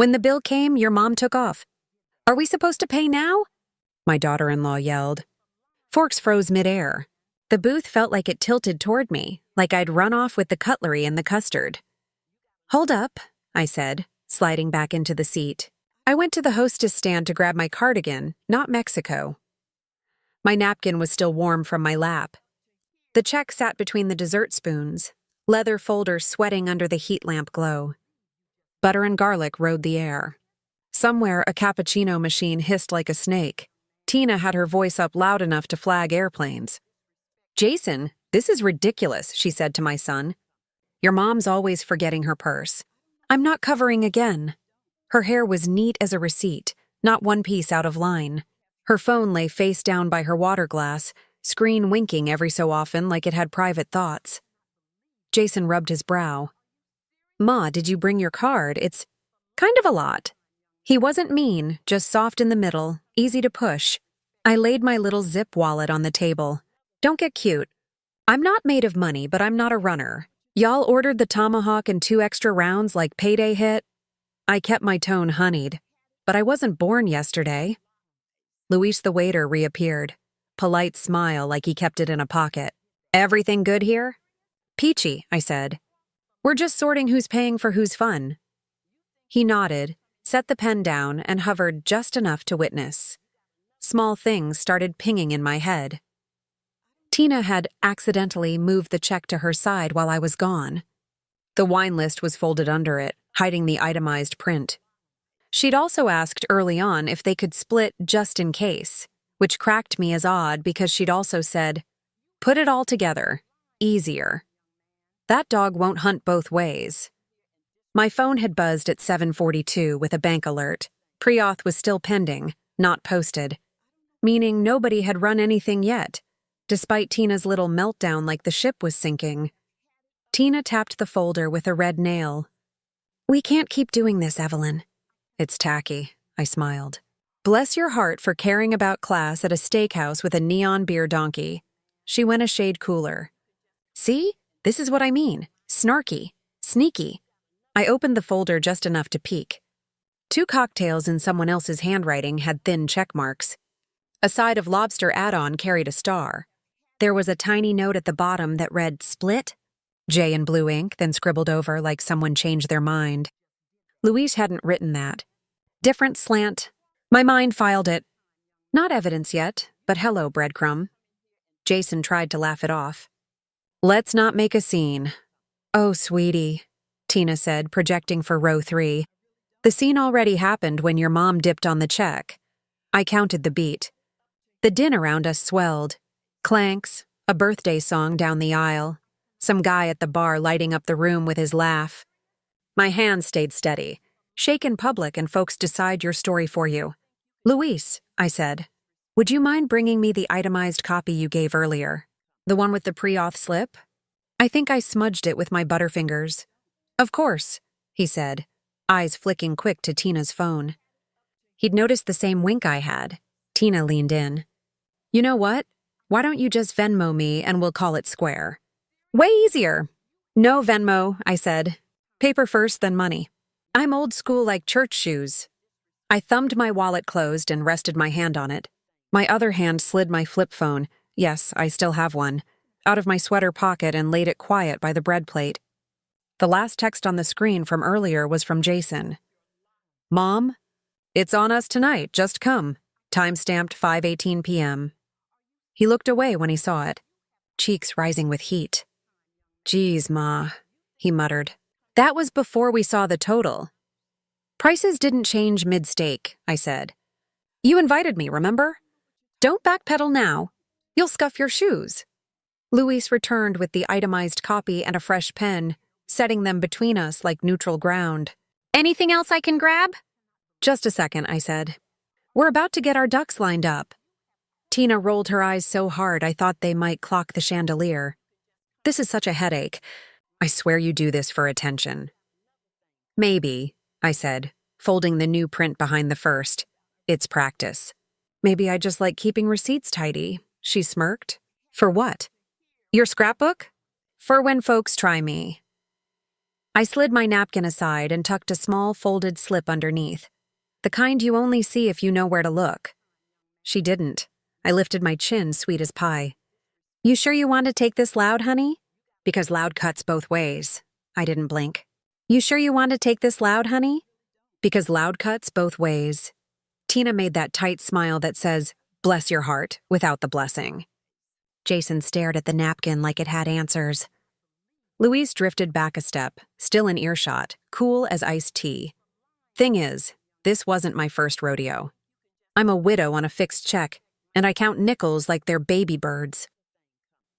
When the bill came, your mom took off. Are we supposed to pay now? My daughter-in-law yelled. Forks froze midair. The booth felt like it tilted toward me, like I'd run off with the cutlery and the custard. Hold up, I said, sliding back into the seat. I went to the hostess stand to grab my cardigan, not Mexico. My napkin was still warm from my lap. The check sat between the dessert spoons, leather folders sweating under the heat lamp glow. Butter and garlic rode the air. Somewhere, a cappuccino machine hissed like a snake. Tina had her voice up loud enough to flag airplanes. Jason, this is ridiculous, she said to my son. Your mom's always forgetting her purse. I'm not covering again. Her hair was neat as a receipt, not one piece out of line. Her phone lay face down by her water glass, screen winking every so often like it had private thoughts. Jason rubbed his brow. Ma, did you bring your card? It's kind of a lot. He wasn't mean, just soft in the middle, easy to push. I laid my little zip wallet on the table. Don't get cute. I'm not made of money, but I'm not a runner. Y'all ordered the tomahawk and 2 extra rounds like payday hit? I kept my tone honeyed. But I wasn't born yesterday. Luis the waiter reappeared. Polite smile like he kept it in a pocket. Everything good here? Peachy, I said. We're just sorting who's paying for whose fun. He nodded, set the pen down, and hovered just enough to witness. Small things started pinging in my head. Tina had accidentally moved the check to her side while I was gone. The wine list was folded under it, hiding the itemized print. She'd also asked early on if they could split just in case, which cracked me as odd because she'd also said, put it all together. Easier. That dog won't hunt both ways. My phone had buzzed at 7:42 with a bank alert. Pre-auth was still pending, not posted, meaning nobody had run anything yet, despite Tina's little meltdown like the ship was sinking. Tina tapped the folder with a red nail. We can't keep doing this, Evelyn. It's tacky, I smiled. Bless your heart for caring about class at a steakhouse with a neon beer donkey. She went a shade cooler. See? This is what I mean. Snarky. Sneaky. I opened the folder just enough to peek. 2 cocktails in someone else's handwriting had thin check marks. A side of lobster add-on carried a star. There was a tiny note at the bottom that read split, J in blue ink, then scribbled over like someone changed their mind. Luis hadn't written that. Different slant. My mind filed it. Not evidence yet, but hello, breadcrumb. Jason tried to laugh it off. Let's not make a scene. Oh, sweetie, Tina said, projecting for row 3. The scene already happened when your mom dipped on the check. I counted the beat. The din around us swelled. Clanks, a birthday song down the aisle, some guy at the bar lighting up the room with his laugh. My hands stayed steady. Shake in public and folks decide your story for you. Luis, I said, would you mind bringing me the itemized copy you gave earlier? The one with the pre-auth slip? I think I smudged it with my butterfingers. Of course, he said, eyes flicking quick to Tina's phone. He'd noticed the same wink I had. Tina leaned in. You know what? Why don't you just Venmo me and we'll call it square? Way easier. No Venmo, I said. Paper first, then money. I'm old school like church shoes. I thumbed my wallet closed and rested my hand on it. My other hand slid my flip phone, yes, I still have one, out of my sweater pocket and laid it quiet by the bread plate. The last text on the screen from earlier was from Jason. Mom, it's on us tonight, just come. Time-stamped 5:18 p.m. He looked away when he saw it, cheeks rising with heat. Geez, Ma, he muttered. That was before we saw the total. Prices didn't change mid-stake, I said. You invited me, remember? Don't backpedal now. You'll scuff your shoes. Luis returned with the itemized copy and a fresh pen, setting them between us like neutral ground. Anything else I can grab? Just a second, I said. We're about to get our ducks lined up. Tina rolled her eyes so hard I thought they might clock the chandelier. This is such a headache. I swear you do this for attention. Maybe, I said, folding the new print behind the first. It's practice. Maybe I just like keeping receipts tidy, she smirked. For what? Your scrapbook? For when folks try me. I slid my napkin aside and tucked a small folded slip underneath. The kind you only see if you know where to look. She didn't. I lifted my chin, sweet as pie. You sure you want to take this loud, honey? Because loud cuts both ways. I didn't blink. You sure you want to take this loud, honey? Because loud cuts both ways. Tina made that tight smile that says, bless your heart, without the blessing. Jason stared at the napkin like it had answers. Louise drifted back a step, still in earshot, cool as iced tea. Thing is, this wasn't my first rodeo. I'm a widow on a fixed check, and I count nickels like they're baby birds.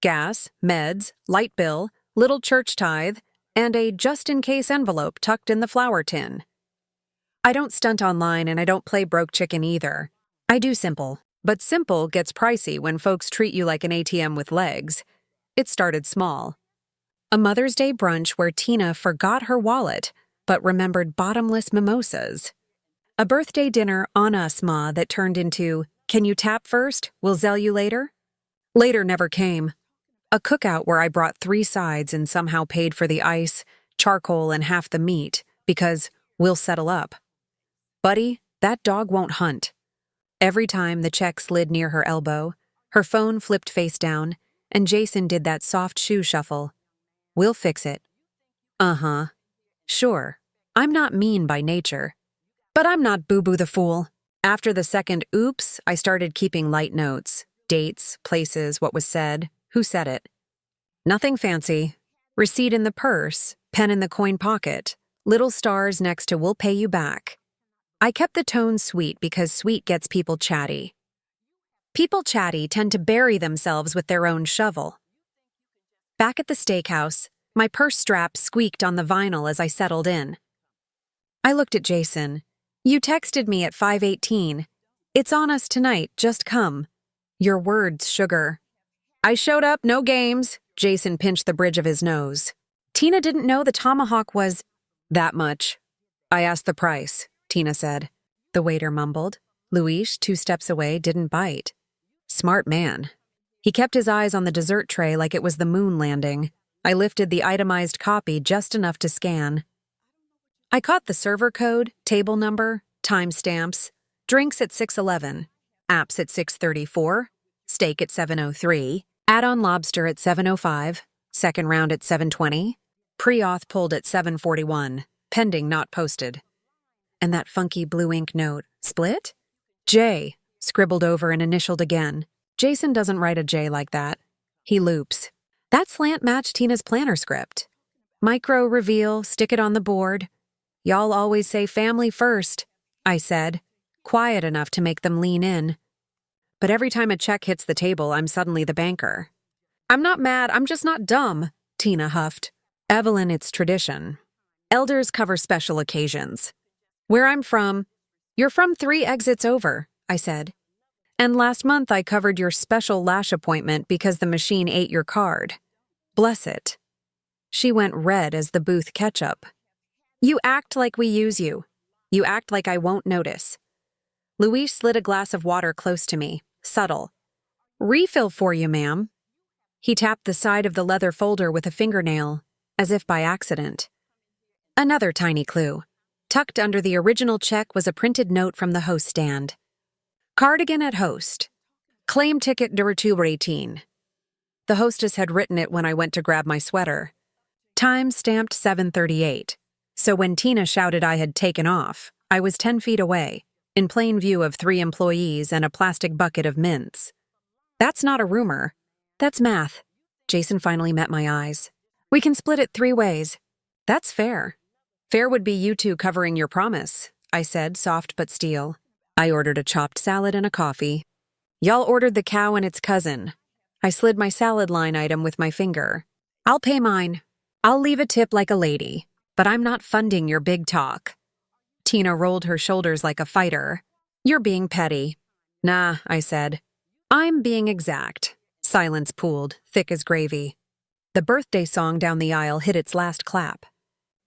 Gas, meds, light bill, little church tithe, and a just-in-case envelope tucked in the flour tin. I don't stunt online and I don't play broke chicken either. I do simple, but simple gets pricey when folks treat you like an ATM with legs. It started small. A Mother's Day brunch where Tina forgot her wallet, but remembered bottomless mimosas. A birthday dinner on us, Ma, that turned into, can you tap first? We'll Zell you later? Later never came. A cookout where I brought 3 sides and somehow paid for the ice, charcoal, and half the meat, because we'll settle up. Buddy, that dog won't hunt. Every time the check slid near her elbow, her phone flipped face down, and Jason did that soft shoe shuffle. We'll fix it. Uh-huh. Sure, I'm not mean by nature. But I'm not Boo-Boo the Fool. After the second oops, I started keeping light notes. Dates, places, what was said, who said it. Nothing fancy. Receipt in the purse, pen in the coin pocket, little stars next to we'll pay you back. I kept the tone sweet because sweet gets people chatty. People chatty tend to bury themselves with their own shovel. Back at the steakhouse, my purse strap squeaked on the vinyl as I settled in. I looked at Jason. You texted me at 5:18. It's on us tonight, just come. Your words, sugar. I showed up, no games. Jason pinched the bridge of his nose. Tina didn't know the tomahawk was that much. I asked the price, Tina said. The waiter mumbled. Luis, 2 steps away, didn't bite. Smart man. He kept his eyes on the dessert tray like it was the moon landing. I lifted the itemized copy just enough to scan. I caught the server code, table number, timestamps, drinks at 6:11, apps at 6:34, steak at 7:03, add-on lobster at 7:05, second round at 7:20, pre-auth pulled at 7:41, pending not posted. And that funky blue ink note, split? J, scribbled over and initialed again. Jason doesn't write a J like that. He loops. That slant matched Tina's planner script. Micro reveal, stick it on the board. Y'all always say family first, I said, quiet enough to make them lean in. But every time a check hits the table, I'm suddenly the banker. I'm not mad, I'm just not dumb, Tina huffed. Evelyn, it's tradition. Elders cover special occasions. Where I'm from, you're from 3 exits over, I said. And last month I covered your special lash appointment because the machine ate your card. Bless it. She went red as the booth ketchup. You act like we use you. You act like I won't notice. Luis slid a glass of water close to me, subtle. Refill for you, ma'am. He tapped the side of the leather folder with a fingernail, as if by accident. Another tiny clue. Tucked under the original check was a printed note from the host stand. Cardigan at host. Claim ticket de retour 18. The hostess had written it when I went to grab my sweater. Time stamped 7:38. So when Tina shouted I had taken off, I was 10 feet away, in plain view of 3 employees and a plastic bucket of mints. That's not a rumor. That's math. Jason finally met my eyes. We can split it 3 ways. That's fair. Fair would be you 2 covering your promise, I said, soft but steel. I ordered a chopped salad and a coffee. Y'all ordered the cow and its cousin. I slid my salad line item with my finger. I'll pay mine. I'll leave a tip like a lady. But I'm not funding your big talk. Tina rolled her shoulders like a fighter. You're being petty. Nah, I said. I'm being exact. Silence pooled, thick as gravy. The birthday song down the aisle hit its last clap.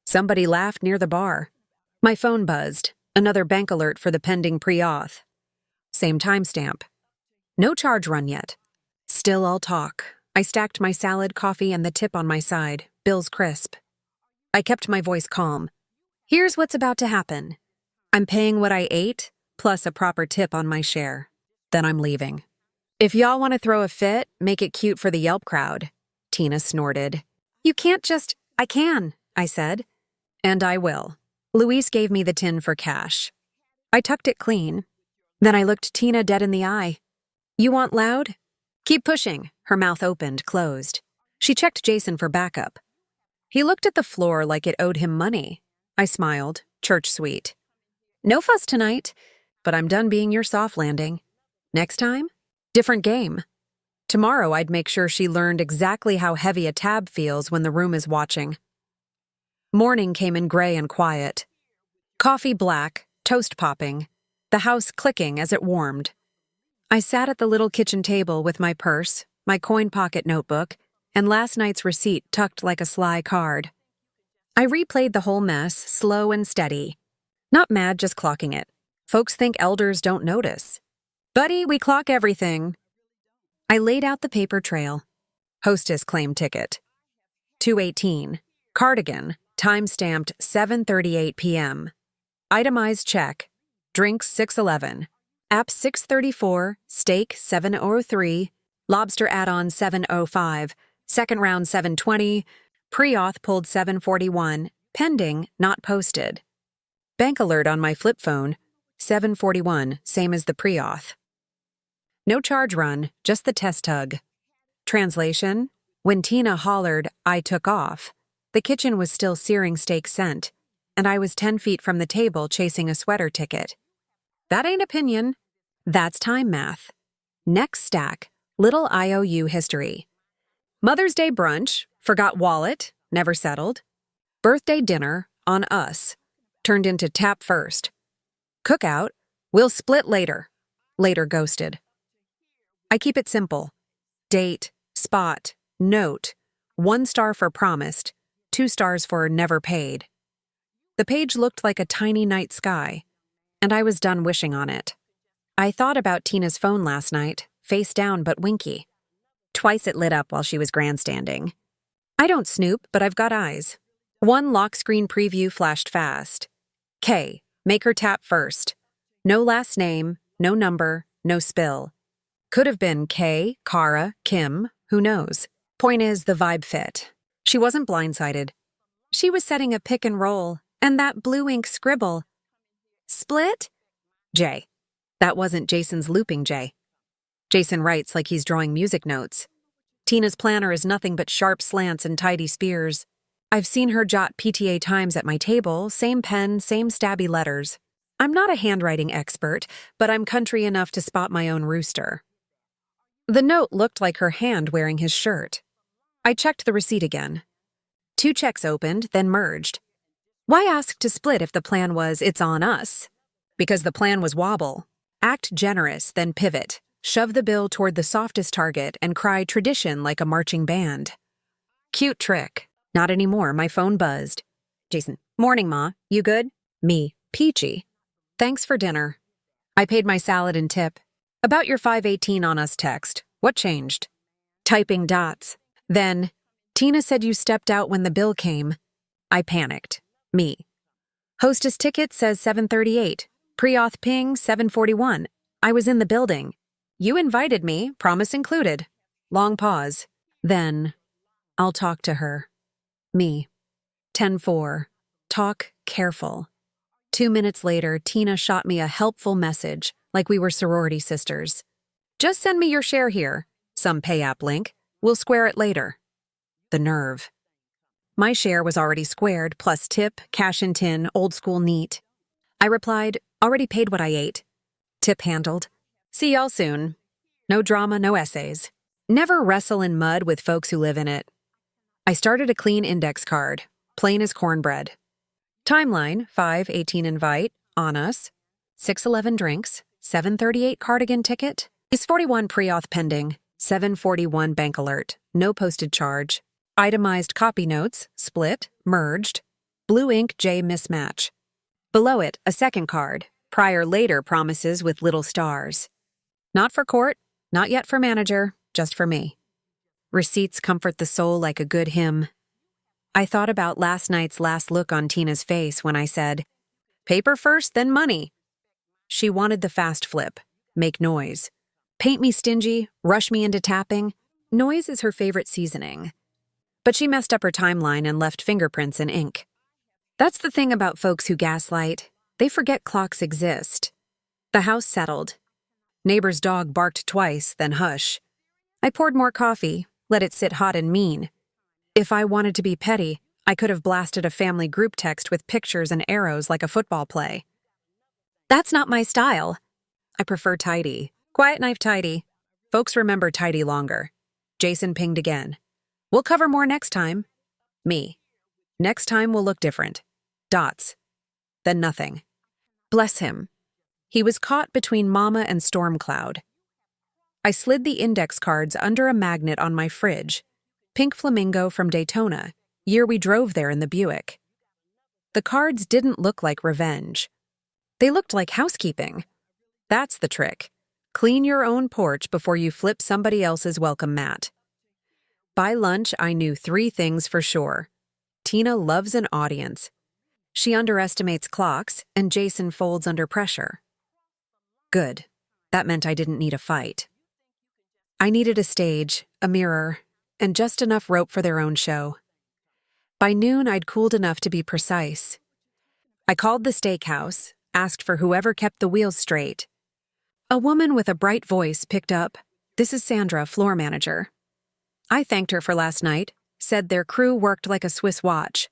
Somebody laughed near the bar. My phone buzzed. Another bank alert for the pending pre-auth. Same timestamp. No charge run yet. Still I'll talk. I stacked my salad, coffee, and the tip on my side. Bill's crisp. I kept my voice calm. Here's what's about to happen. I'm paying what I ate, plus a proper tip on my share. Then I'm leaving. If y'all want to throw a fit, make it cute for the Yelp crowd. Tina snorted. You can't just— I can, I said. And I will. Luis gave me the tin for cash. I tucked it clean. Then I looked Tina dead in the eye. You want loud? Keep pushing. Her mouth opened, closed. She checked Jason for backup. He looked at the floor like it owed him money. I smiled, church sweet. No fuss tonight, but I'm done being your soft landing. Next time, different game. Tomorrow I'd make sure she learned exactly how heavy a tab feels when the room is watching. Morning came in gray and quiet. Coffee black, toast popping, the house clicking as it warmed. I sat at the little kitchen table with my purse, my coin pocket notebook, and last night's receipt tucked like a sly card. I replayed the whole mess, slow and steady. Not mad, just clocking it. Folks think elders don't notice. Buddy, we clock everything. I laid out the paper trail. Hostess claim ticket. 218. Cardigan. Time-stamped 7:38 p.m. Itemized check. Drinks 611. App 634. Steak 703. Lobster add-on 705. Second round 720. Pre-auth pulled 741. Pending, not posted. Bank alert on my flip phone. 741, same as the pre-auth. No charge run, just the test tug. Translation: when Tina hollered, I took off, the kitchen was still searing steak scent, and I was 10 feet from the table chasing a sweater ticket. That ain't opinion. That's time math. Next stack, little IOU history. Mother's Day brunch, forgot wallet, never settled. Birthday dinner, on us, turned into tap first. Cookout, we'll split later. Later ghosted. I keep it simple. Date, spot, note, 1 star for promised, 2 stars for never paid. The page looked like a tiny night sky, and I was done wishing on it. I thought about Tina's phone last night, face down but winky. Twice it lit up while she was grandstanding. I don't snoop, but I've got eyes. 1 lock screen preview flashed fast. K, make her tap first. No last name, no number, no spill. Could have been Kay, Kara, Kim, who knows. Point is, the vibe fit. She wasn't blindsided. She was setting a pick and roll, and that blue ink scribble. Split? J. That wasn't Jason's looping J. Jason writes like he's drawing music notes. Tina's planner is nothing but sharp slants and tidy spears. I've seen her jot PTA times at my table, same pen, same stabby letters. I'm not a handwriting expert, but I'm country enough to spot my own rooster. The note looked like her hand wearing his shirt. I checked the receipt again. 2 checks opened, then merged. Why ask to split if the plan was it's on us? Because the plan was wobble. Act generous, then pivot. Shove the bill toward the softest target and cry tradition like a marching band. Cute trick. Not anymore, my phone buzzed. Jason, morning, Ma. You good? Me, peachy. Thanks for dinner. I paid my salad and tip. About your 518 on us text. What changed? Typing dots. Then, Tina said you stepped out when the bill came. I panicked. Me. Hostess ticket says 738. Pre-auth ping 741. I was in the building. You invited me, promise included. Long pause. Then, I'll talk to her. Me. 10-4. Talk careful. 2 minutes later, Tina shot me a helpful message, like we were sorority sisters. Just send me your share here. Some pay app link. We'll square it later. The nerve. My share was already squared, plus tip, cash and tin, old school neat. I replied, already paid what I ate. Tip handled. See y'all soon. No drama, no essays. Never wrestle in mud with folks who live in it. I started a clean index card, plain as cornbread. Timeline, 5:18 invite, on us. 6:11 drinks, 7:38 cardigan ticket. Is 41 pre-auth pending, 7:41 bank alert, no posted charge. Itemized copy notes, split, merged. Blue ink J mismatch. Below it, a second card, prior-later promises with little stars. Not for court, not yet for manager, just for me. Receipts comfort the soul like a good hymn. I thought about last night's last look on Tina's face when I said, "Paper first, then money." She wanted the fast flip, make noise. Paint me stingy, rush me into tapping. Noise is her favorite seasoning. But she messed up her timeline and left fingerprints in ink. That's the thing about folks who gaslight. They forget clocks exist. The house settled. Neighbor's dog barked twice, then hush. I poured more coffee, let it sit hot and mean. If I wanted to be petty, I could have blasted a family group text with pictures and arrows like a football play. That's not my style. I prefer tidy. Quiet knife tidy. Folks remember tidy longer. Jason pinged again. We'll cover more next time. Me. Next time will look different. Dots. Then nothing. Bless him. He was caught between Mama and Storm Cloud. I slid the index cards under a magnet on my fridge. Pink Flamingo from Daytona, year we drove there in the Buick. The cards didn't look like revenge. They looked like housekeeping. That's the trick. Clean your own porch before you flip somebody else's welcome mat. By lunch, I knew 3 things for sure. Tina loves an audience. She underestimates clocks, and Jason folds under pressure. Good. That meant I didn't need a fight. I needed a stage, a mirror, and just enough rope for their own show. By noon, I'd cooled enough to be precise. I called the steakhouse, asked for whoever kept the wheels straight. A woman with a bright voice picked up, "This is Sandra, floor manager." I thanked her for last night, said their crew worked like a Swiss watch.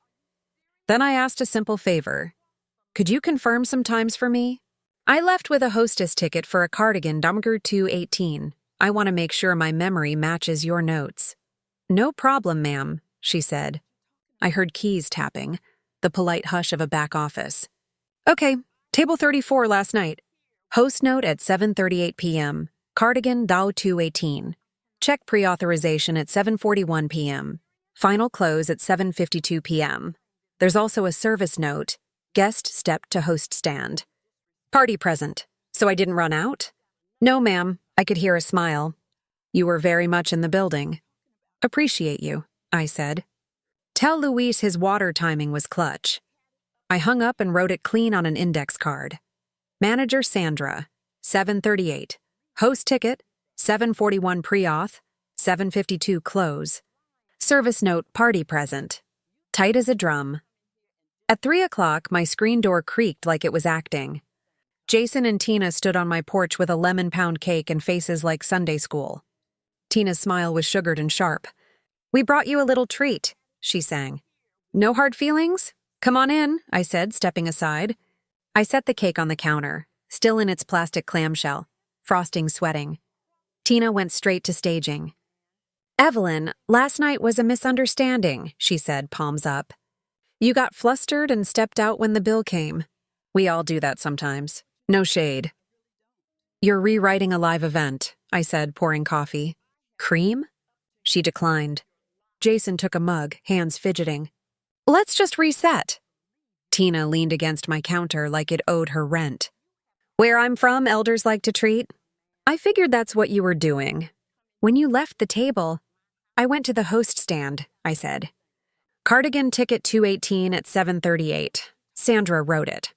Then I asked a simple favor. Could you confirm some times for me? I left with a hostess ticket for a cardigan number 218. I want to make sure my memory matches your notes. No problem, ma'am, she said. I heard keys tapping, the polite hush of a back office. Okay, table 34 last night. Host note at 7:38 p.m. Cardigan Dow 218. Check pre-authorization at 7:41 p.m. Final close at 7:52 p.m. There's also a service note. Guest stepped to host stand. Party present. So I didn't run out? No, ma'am. I could hear a smile. You were very much in the building. Appreciate you, I said. Tell Luis his water timing was clutch. I hung up and wrote it clean on an index card. Manager Sandra, 7:38. Host ticket, 7:41 pre-auth, 7:52 close. Service note, party present. Tight as a drum. At 3 o'clock, my screen door creaked like it was acting. Jason and Tina stood on my porch with a lemon pound cake and faces like Sunday school. Tina's smile was sugared and sharp. We brought you a little treat, she sang. No hard feelings? Come on in, I said, stepping aside. I set the cake on the counter, still in its plastic clamshell, frosting sweating. Tina went straight to staging. Evelyn, last night was a misunderstanding, she said, palms up. You got flustered and stepped out when the bill came. We all do that sometimes. No shade. You're rewriting a live event, I said, pouring coffee. Cream? She declined. Jason took a mug, hands fidgeting. Let's just reset. Tina leaned against my counter like it owed her rent. Where I'm from, elders like to treat. I figured that's what you were doing. When you left the table, I went to the host stand, I said. Cardigan ticket 218 at 7:38. Sandra wrote it.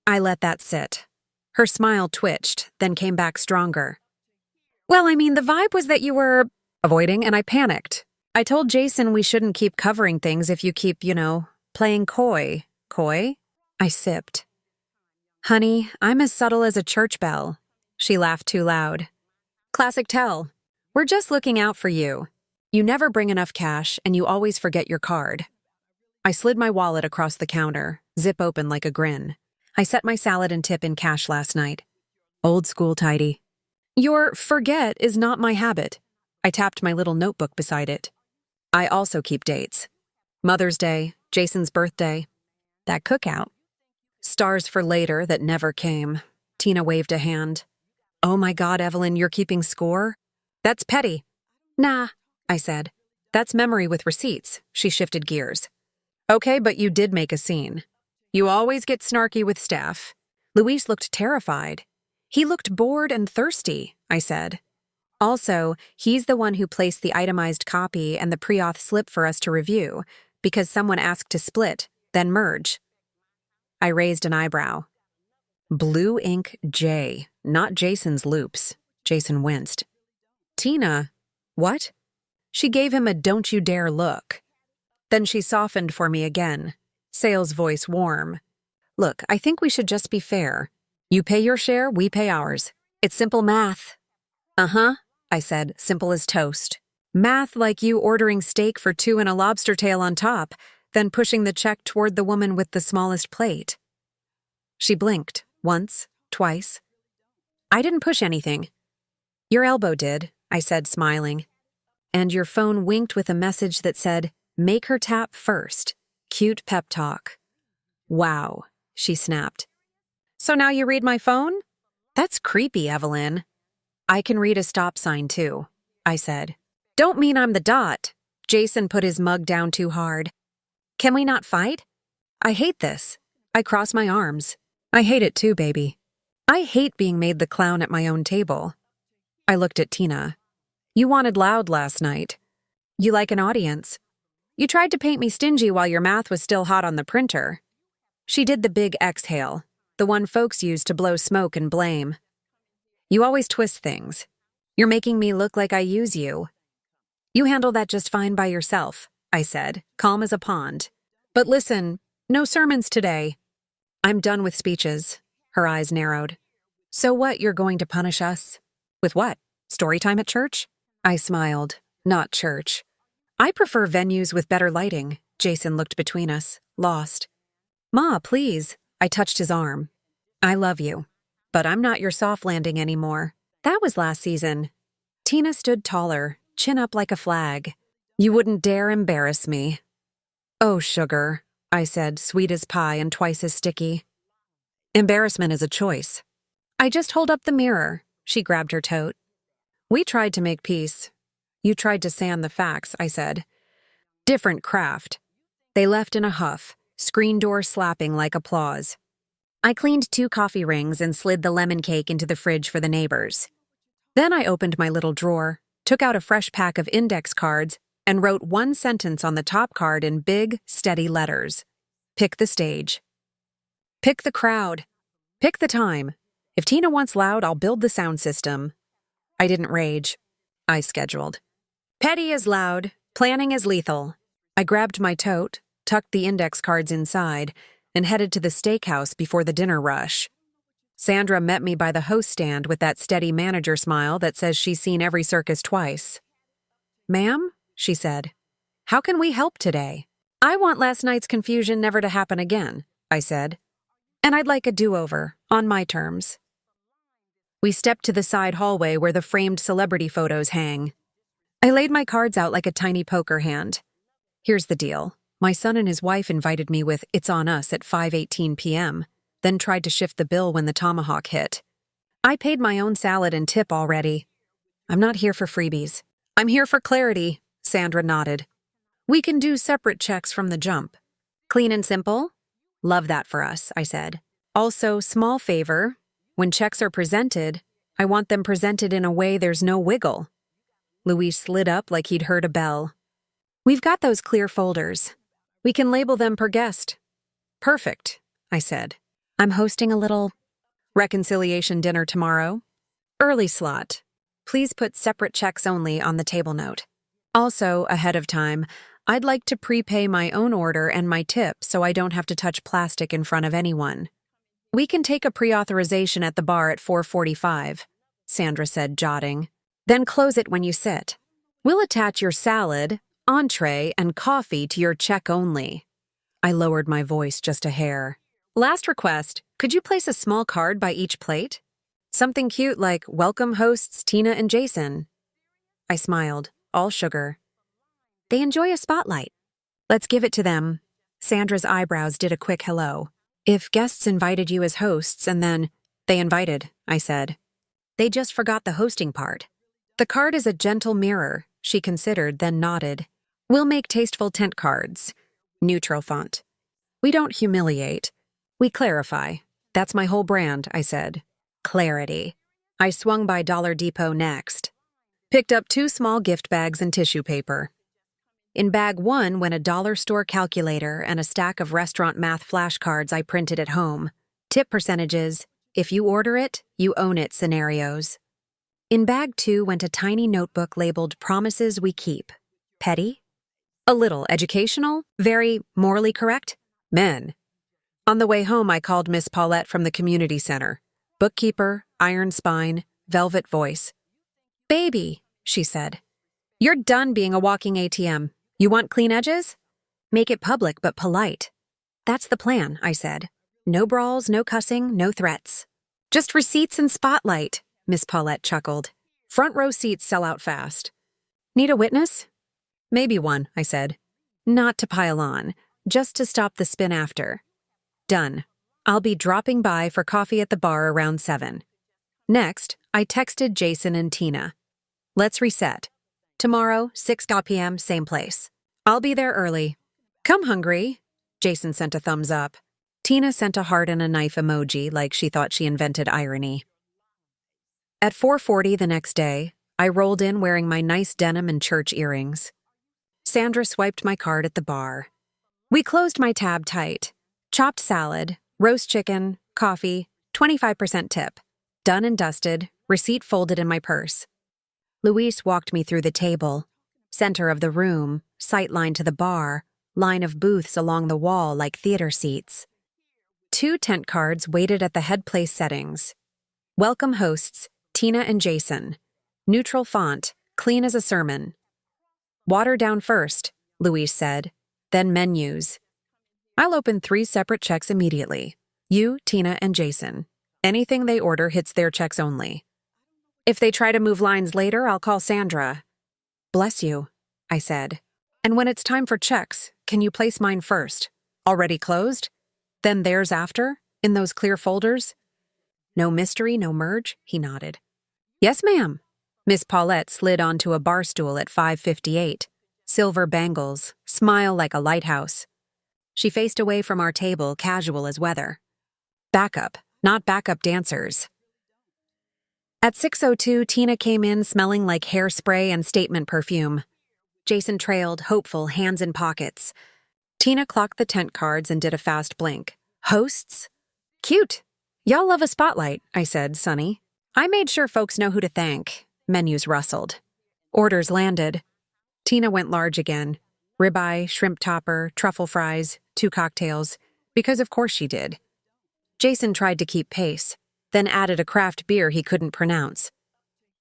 I let that sit. Her smile twitched, then came back stronger. Well, I mean, the vibe was that you were avoiding, and I panicked. I told Jason we shouldn't keep covering things if you keep, playing coy. Coy? I sipped. Honey, I'm as subtle as a church bell. She laughed too loud. Classic tell. We're just looking out for you. You never bring enough cash, and you always forget your card. I slid my wallet across the counter, zip open like a grin. I set my salad and tip in cash last night. Old school tidy. Your forget is not my habit. I tapped my little notebook beside it. I also keep dates. Mother's Day, Jason's birthday, that cookout. Stars for later that never came. Tina waved a hand. Oh my God, Evelyn, you're keeping score? That's petty. Nah, I said. That's memory with receipts. She shifted gears. Okay, but you did make a scene. You always get snarky with staff. Luis looked terrified. He looked bored and thirsty, I said. Also, he's the one who placed the itemized copy and the pre-auth slip for us to review. because someone asked to split, then merge. I raised an eyebrow. Blue ink J, not Jason's loops. Jason winced. Tina, what? She gave him a don't you dare look. Then she softened for me again, Sale's voice warm. Look, I think we should just be fair. You pay your share, we pay ours. It's simple math. Uh-huh, I said, simple as toast. Math like you ordering steak for 2 and a lobster tail on top, then pushing the check toward the woman with the smallest plate. She blinked, once, twice. I didn't push anything. Your elbow did, I said, smiling. And your phone winked with a message that said, make her tap first. Cute pep talk. Wow, she snapped. So now you read my phone? That's creepy, Evelyn. I can read a stop sign too, I said. Don't mean I'm the dot. Jason put his mug down too hard. Can we not fight? I hate this. I cross my arms. I hate it too, baby. I hate being made the clown at my own table. I looked at Tina. You wanted loud last night. You like an audience. You tried to paint me stingy while your math was still hot on the printer. She did the big exhale, the one folks use to blow smoke and blame. You always twist things. You're making me look like I use you. You handle that just fine by yourself, I said, calm as a pond. But listen, no sermons today. I'm done with speeches. Her eyes narrowed. So what, you're going to punish us? With what? Story time at church? I smiled. Not church. I prefer venues with better lighting. Jason looked between us, lost. Ma, please. I touched his arm. I love you. But I'm not your soft landing anymore. That was last season. Tina stood taller, chin up like a flag. You wouldn't dare embarrass me. Oh, sugar, I said, sweet as pie and twice as sticky. Embarrassment is a choice. I just hold up the mirror. She grabbed her tote. We tried to make peace. You tried to sand the facts, I said. Different craft. They left in a huff, screen door slapping like applause. I cleaned 2 coffee rings and slid the lemon cake into the fridge for the neighbors. Then I opened my little drawer, took out a fresh pack of index cards, and wrote 1 sentence on the top card in big, steady letters. Pick the stage. Pick the crowd. Pick the time. If Tina wants loud, I'll build the sound system. I didn't rage. I scheduled. Petty is loud. Planning is lethal. I grabbed my tote, tucked the index cards inside, and headed to the steakhouse before the dinner rush. Sandra met me by the host stand with that steady manager smile that says she's seen every circus twice. Ma'am, she said, how can we help today? I want last night's confusion never to happen again, I said. And I'd like a do-over, on my terms. We stepped to the side hallway where the framed celebrity photos hang. I laid my cards out like a tiny poker hand. Here's the deal. My son and his wife invited me with It's On Us at 5:18 p.m., then tried to shift the bill when the tomahawk hit. I paid my own salad and tip already. I'm not here for freebies. I'm here for clarity, Sandra nodded. We can do separate checks from the jump. Clean and simple? Love that for us, I said. Also, small favor. When checks are presented, I want them presented in a way there's no wiggle. Luis slid up like he'd heard a bell. We've got those clear folders. We can label them per guest. Perfect, I said. I'm hosting a little reconciliation dinner tomorrow. Early slot. Please put separate checks only on the table note. Also, ahead of time, I'd like to prepay my own order and my tip so I don't have to touch plastic in front of anyone. We can take a pre-authorization at the bar at 4:45, Sandra said, jotting. Then close it when you sit. We'll attach your salad, entree, and coffee to your check only. I lowered my voice just a hair. Last request, could you place a small card by each plate? Something cute like, welcome hosts Tina and Jason. I smiled, all sugar. They enjoy a spotlight. Let's give it to them. Sandra's eyebrows did a quick hello. If guests invited you as hosts and then, they invited, I said. They just forgot the hosting part. The card is a gentle mirror, she considered, then nodded. We'll make tasteful tent cards. Neutral font. We don't humiliate. We clarify. That's my whole brand, I said. Clarity. I swung by Dollar Depot next. Picked up 2 small gift bags and tissue paper. In bag one went a dollar store calculator and a stack of restaurant math flashcards I printed at home. Tip percentages, if you order it, you own it scenarios. In bag two went a tiny notebook labeled Promises We Keep. Petty? A little educational? Very morally correct? Men. On the way home, I called Miss Paulette from the community center. Bookkeeper, iron spine, velvet voice. Baby, she said. You're done being a walking ATM. You want clean edges? Make it public but polite. That's the plan, I said. No brawls, no cussing, no threats. Just receipts and spotlight, Miss Paulette chuckled. Front row seats sell out fast. Need a witness? Maybe one, I said. Not to pile on, just to stop the spin after. Done. I'll be dropping by for coffee at the bar around 7. Next, I texted Jason and Tina. Let's reset. Tomorrow, 6 p.m., same place. I'll be there early. Come hungry. Jason sent a thumbs up. Tina sent a heart and a knife emoji like she thought she invented irony. At 4:40 the next day, I rolled in wearing my nice denim and church earrings. Sandra swiped my card at the bar. We closed my tab tight. Chopped salad, roast chicken, coffee, 25% tip. Done and dusted, receipt folded in my purse. Luis walked me through the table. Center of the room, sight line to the bar, line of booths along the wall like theater seats. 2 tent cards waited at the head place settings. Welcome hosts, Tina and Jason. Neutral font, clean as a sermon. Water down first, Luis said, then menus. I'll open 3 separate checks immediately. You, Tina, and Jason. Anything they order hits their checks only. If they try to move lines later, I'll call Sandra. Bless you, I said. And when it's time for checks, can you place mine first? Already closed? Then theirs after, in those clear folders? No mystery, no merge, he nodded. Yes, ma'am. Miss Paulette slid onto a bar stool at 5:58. Silver bangles, smile like a lighthouse. She faced away from our table, casual as weather. Backup, not backup dancers. At 6:02, Tina came in smelling like hairspray and statement perfume. Jason trailed, hopeful, hands in pockets. Tina clocked the tent cards and did a fast blink. Hosts? Cute. Y'all love a spotlight, I said, sunny. I made sure folks know who to thank. Menus rustled. Orders landed. Tina went large again. Ribeye, shrimp topper, truffle fries, 2 cocktails, because of course she did. Jason tried to keep pace, then added a craft beer he couldn't pronounce.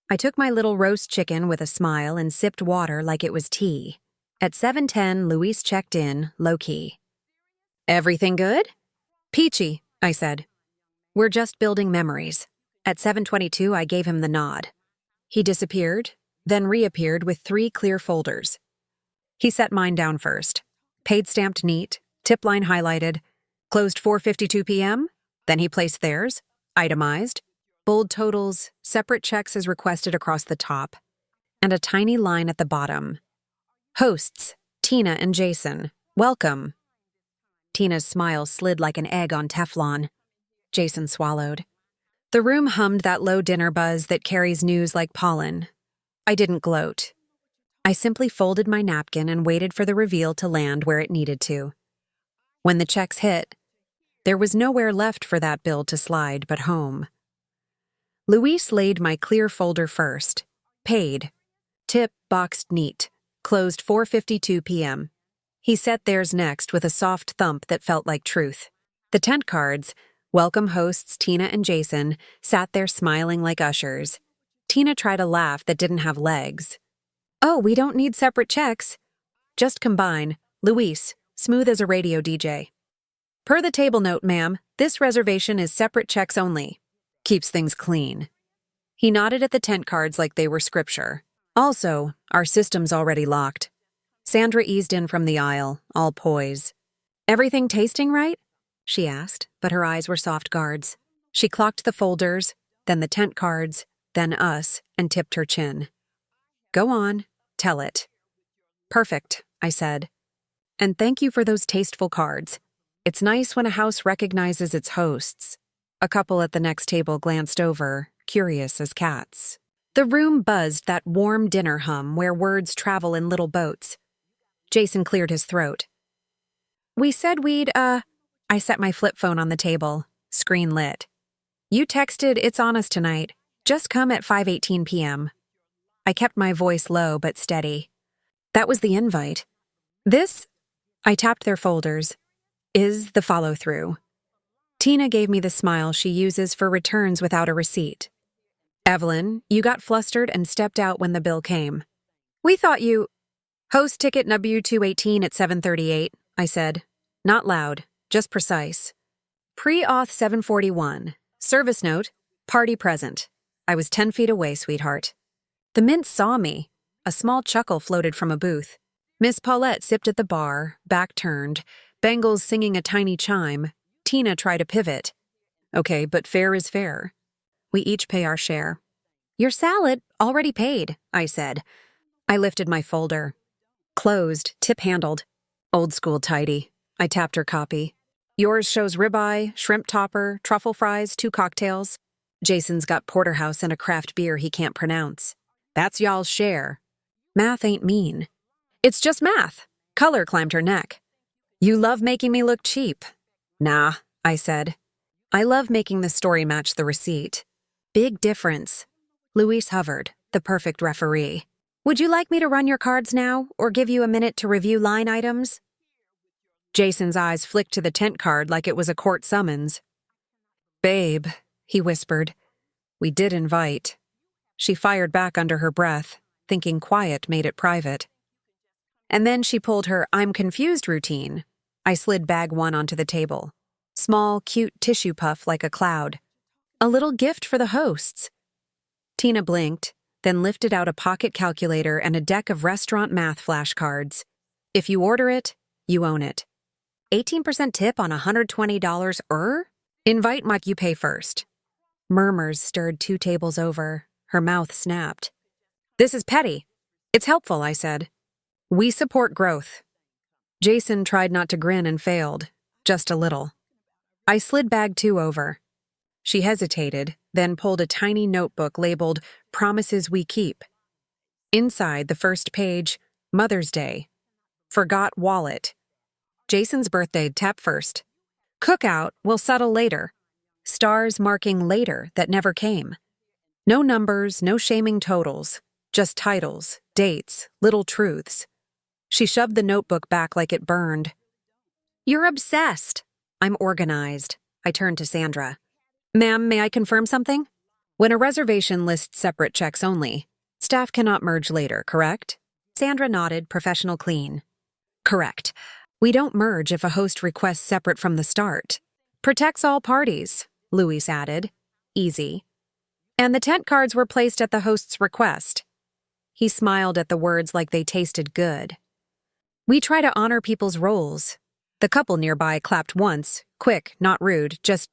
I took my little roast chicken with a smile and sipped water like it was tea. At 7:10, Luis checked in, low-key. Everything good? Peachy, I said. We're just building memories. At 7:22, I gave him the nod. He disappeared, then reappeared with 3 clear folders. He set mine down first. Paid stamped neat, tip line highlighted. Closed 4:52 p.m. Then he placed theirs, itemized, bold totals, separate checks as requested across the top, and a tiny line at the bottom. Hosts, Tina and Jason, welcome. Tina's smile slid like an egg on Teflon. Jason swallowed. The room hummed that low dinner buzz that carries news like pollen. I didn't gloat. I simply folded my napkin and waited for the reveal to land where it needed to. When the checks hit, there was nowhere left for that bill to slide but home. Luis laid my clear folder first. Paid. Tip boxed neat. Closed 4:52 p.m. He set theirs next with a soft thump that felt like truth. The tent cards, welcome hosts Tina and Jason, sat there smiling like ushers. Tina tried a laugh that didn't have legs. Oh, we don't need separate checks. Just combine. Luis, smooth as a radio DJ. Per the table note, ma'am, this reservation is separate checks only. Keeps things clean. He nodded at the tent cards like they were scripture. Also, our system's already locked. Sandra eased in from the aisle, all poise. Everything tasting right? She asked, but her eyes were soft guards. She clocked the folders, then the tent cards, then us, and tipped her chin. Go on, tell it. Perfect, I said. And thank you for those tasteful cards. It's nice when a house recognizes its hosts. A couple at the next table glanced over, curious as cats. The room buzzed that warm dinner hum where words travel in little boats. Jason cleared his throat. We said we'd, I set my flip phone on the table, screen lit. You texted it's on us tonight. Just come at 5:18 p.m. I kept my voice low but steady. That was the invite. This, I tapped their folders, is the follow-through. Tina gave me the smile she uses for returns without a receipt. Evelyn, you got flustered and stepped out when the bill came. We thought you... Host ticket W218 at 7:38, I said. Not loud, just precise. Pre-auth 7:41. Service note, party present. I was 10 feet away, sweetheart. The Mint saw me. A small chuckle floated from a booth. Miss Paulette sipped at the bar, back turned, Bengals singing a tiny chime. Tina tried to pivot. Okay, but fair is fair. We each pay our share. Your salad, already paid, I said. I lifted my folder. Closed, tip-handled. Old school tidy. I tapped her copy. Yours shows ribeye, shrimp topper, truffle fries, 2 cocktails. Jason's got porterhouse and a craft beer he can't pronounce. That's y'all's share. Math ain't mean. It's just math. Color climbed her neck. You love making me look cheap. Nah, I said. I love making the story match the receipt. Big difference. Luis hovered, the perfect referee. Would you like me to run your cards now, or give you a minute to review line items? Jason's eyes flicked to the tent card like it was a court summons. Babe, he whispered. We did invite. She fired back under her breath, thinking quiet made it private. And then she pulled her I'm confused routine. I slid bag 1 onto the table. Small, cute tissue puff like a cloud. A little gift for the hosts. Tina blinked, then lifted out a pocket calculator and a deck of restaurant math flashcards. If you order it, you own it. 18% tip on $120 Invite Mike, you pay first. Murmurs stirred 2 tables over. Her mouth snapped. This is petty. It's helpful, I said. We support growth. Jason tried not to grin and failed, just a little. I slid bag 2 over. She hesitated, then pulled a tiny notebook labeled Promises We Keep. Inside the first page, Mother's Day. Forgot wallet. Jason's birthday, tap first. Cookout will settle later. Stars marking later that never came. No numbers, no shaming totals, just titles, dates, little truths. She shoved the notebook back like it burned. You're obsessed. I'm organized. I turned to Sandra. Ma'am, may I confirm something? When a reservation lists separate checks only, staff cannot merge later, correct? Sandra nodded, professional clean. Correct. We don't merge if a host requests separate from the start. Protects all parties, Luis added. Easy. And the tent cards were placed at the host's request. He smiled at the words like they tasted good. We try to honor people's roles. The couple nearby clapped once, quick, not rude, just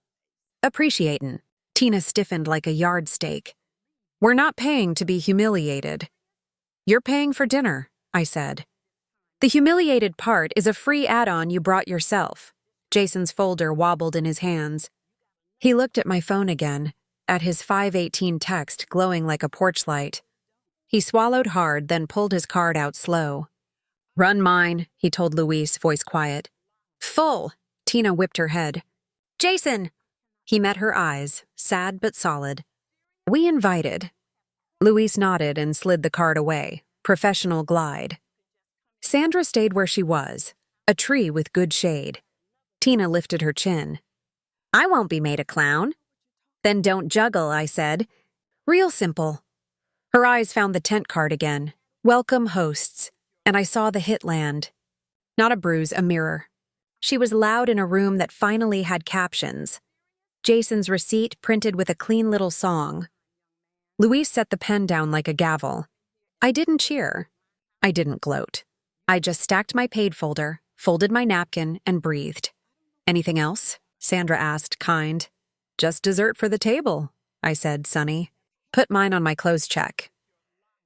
appreciatin'. Tina stiffened like a yardstake. We're not paying to be humiliated. You're paying for dinner, I said. The humiliated part is a free add-on you brought yourself. Jason's folder wobbled in his hands. He looked at my phone again, at his 5:18 text glowing like a porch light. He swallowed hard, then pulled his card out slow. Run mine, he told Luis, voice quiet. Full, Tina whipped her head. Jason! He met her eyes, sad but solid. We invited. Luis nodded and slid the card away, professional glide. Sandra stayed where she was, a tree with good shade. Tina lifted her chin. I won't be made a clown. Then don't juggle, I said. Real simple. Her eyes found the tent card again. Welcome hosts. And I saw the hit land. Not a bruise, a mirror. She was loud in a room that finally had captions. Jason's receipt printed with a clean little song. Luis set the pen down like a gavel. I didn't cheer. I didn't gloat. I just stacked my paid folder, folded my napkin, and breathed. Anything else? Sandra asked, kind. Just dessert for the table, I said, sunny. Put mine on my clothes check.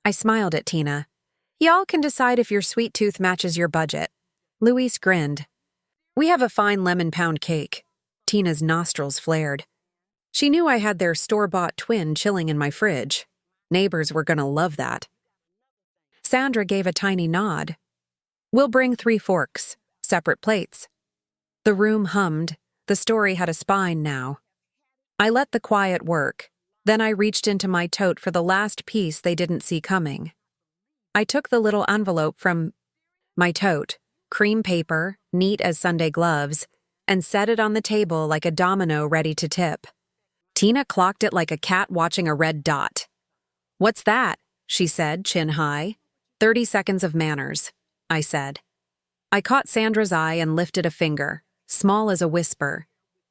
I smiled at Tina. Y'all can decide if your sweet tooth matches your budget. Luis grinned. We have a fine lemon pound cake. Tina's nostrils flared. She knew I had their store-bought twin chilling in my fridge. Neighbors were gonna love that. Sandra gave a tiny nod. We'll bring 3 forks, separate plates. The room hummed. The story had a spine now. I let the quiet work. Then I reached into my tote for the last piece they didn't see coming. I took the little envelope from my tote, cream paper, neat as Sunday gloves, and set it on the table like a domino ready to tip. Tina clocked it like a cat watching a red dot. "What's that?" she said, chin high. 30 seconds of manners, I said. I caught Sandra's eye and lifted a finger, small as a whisper.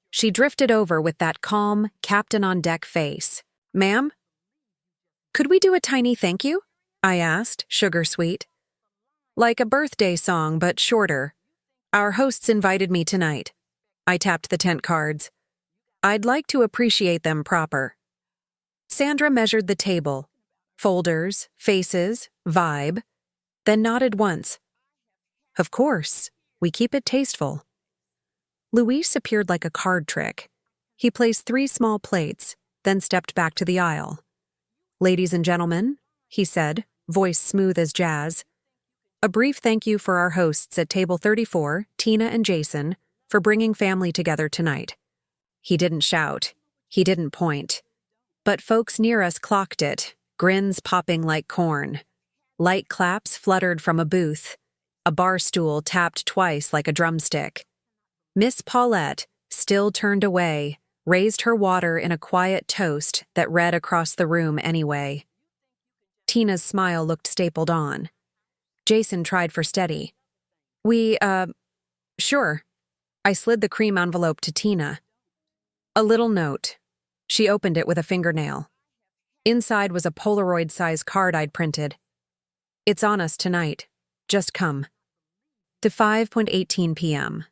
She drifted over with that calm, captain-on-deck face. "Ma'am?" "Could we do a tiny thank you?" I asked, sugar-sweet. "Like a birthday song, but shorter. Our hosts invited me tonight." I tapped the tent cards. "I'd like to appreciate them proper." Sandra measured the table. Folders, faces, vibe, then nodded once. "Of course, we keep it tasteful." Luis appeared like a card trick. He placed 3 small plates, then stepped back to the aisle. "Ladies and gentlemen," he said, voice smooth as jazz, "a brief thank you for our hosts at table 34, Tina and Jason, for bringing family together tonight." He didn't shout. He didn't point. But folks near us clocked it, grins popping like corn. Light claps fluttered from a booth. A bar stool tapped twice like a drumstick. Miss Paulette, still turned away, raised her water in a quiet toast that read across the room anyway. Tina's smile looked stapled on. Jason tried for steady. Sure." I slid the cream envelope to Tina. A little note. She opened it with a fingernail. Inside was a Polaroid-size card I'd printed. "It's on us tonight. Just come." To 5:18 p.m.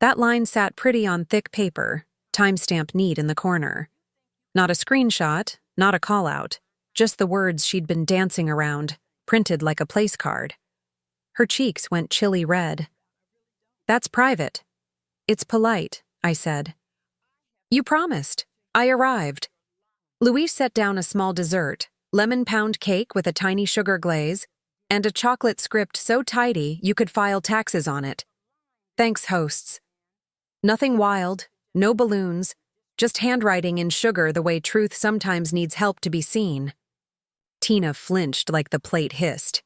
That line sat pretty on thick paper, timestamp neat in the corner. Not a screenshot, not a call-out, just the words she'd been dancing around, printed like a place card. Her cheeks went chilly red. "That's private." "It's polite," I said. "You promised. I arrived." Luis set down a small dessert, lemon pound cake with a tiny sugar glaze, and a chocolate script so tidy you could file taxes on it. "Thanks, hosts." Nothing wild, no balloons, just handwriting in sugar the way truth sometimes needs help to be seen. Tina flinched like the plate hissed.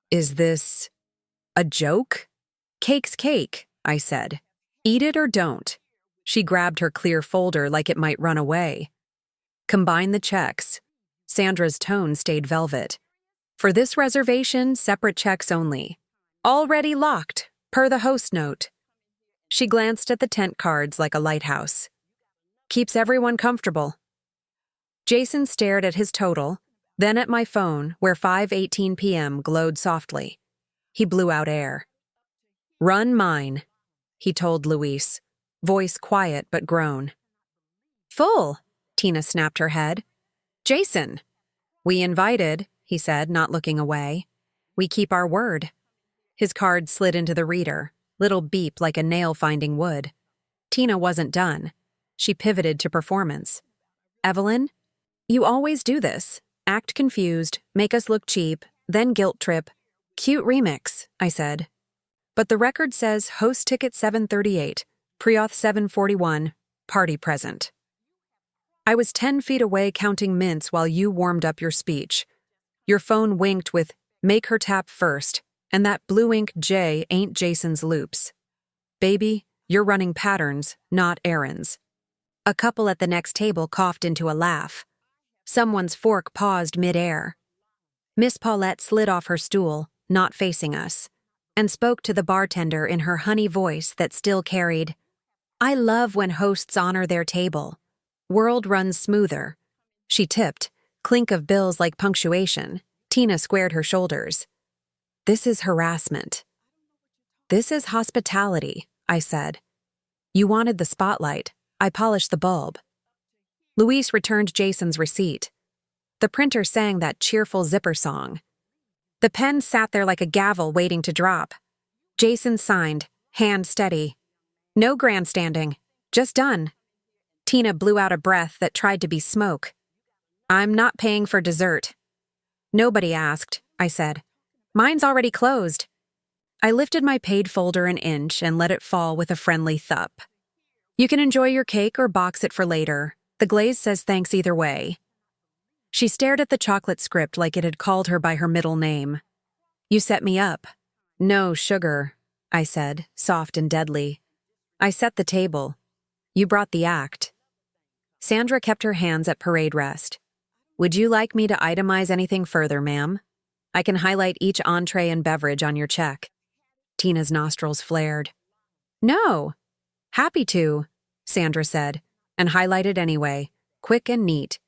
"Is this a joke?" "Cake's cake," I said. "Eat it or don't." She grabbed her clear folder like it might run away. "Combine the checks." Sandra's tone stayed velvet. "For this reservation, separate checks only. Already locked, per the host note." She glanced at the tent cards like a lighthouse. "Keeps everyone comfortable." Jason stared at his total, then at my phone where 5:18 p.m. glowed softly. He blew out air. "Run mine," he told Luis, voice quiet but grown. "Full," Tina snapped her head. "Jason." "We invited," he said, not looking away. "We keep our word." His card slid into the reader, little beep like a nail finding wood. Tina wasn't done. She pivoted to performance. "Evelyn, you always do this. Act confused, make us look cheap, then guilt trip. Cute remix," I said. "But the record says host ticket 738, pre-auth 741, party present." I was 10 feet away counting mints while you warmed up your speech. Your phone winked with, "Make her tap first," and that blue ink J ain't Jason's loops. "Baby, you're running patterns, not errands." A couple at the next table coughed into a laugh. Someone's fork paused mid-air. Miss Paulette slid off her stool, not facing us, and spoke to the bartender in her honey voice that still carried, "I love when hosts honor their table. World runs smoother." She tipped, clink of bills like punctuation. Tina squared her shoulders. "This is harassment." "This is hospitality," I said. "You wanted the spotlight. I polished the bulb." Luis returned Jason's receipt. The printer sang that cheerful zipper song. The pen sat there like a gavel waiting to drop. Jason signed, hand steady. "No grandstanding. Just done." Tina blew out a breath that tried to be smoke. "I'm not paying for dessert." "Nobody asked," I said. "Mine's already closed." I lifted my paid folder an inch and let it fall with a friendly thup. You can enjoy your cake or box it for later. The glaze says thanks either way. She stared at the chocolate script like it had called her by her middle name. You set me up. No sugar, I said, soft and deadly. I set the table. You brought the act. Sandra kept her hands at parade rest. Would you like me to itemize anything further, ma'am? I can highlight each entree and beverage on your check. Tina's nostrils flared. No. Happy to, Sandra said, and highlighted anyway, quick and neat.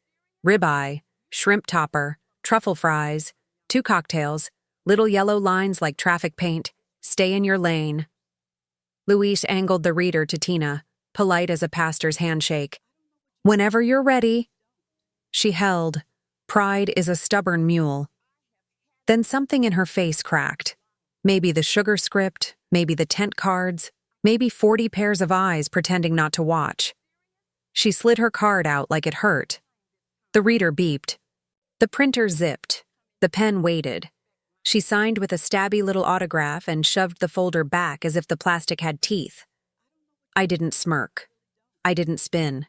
Ribeye, shrimp topper, truffle fries, 2 cocktails, little yellow lines like traffic paint, stay in your lane. Luis angled the reader to Tina, polite as a pastor's handshake. Whenever you're ready. She held. Pride is a stubborn mule. Then something in her face cracked. Maybe the sugar script, maybe the tent cards, maybe 40 pairs of eyes pretending not to watch. She slid her card out like it hurt. The reader beeped. The printer zipped. The pen waited. She signed with a stabby little autograph and shoved the folder back as if the plastic had teeth. I didn't smirk. I didn't spin.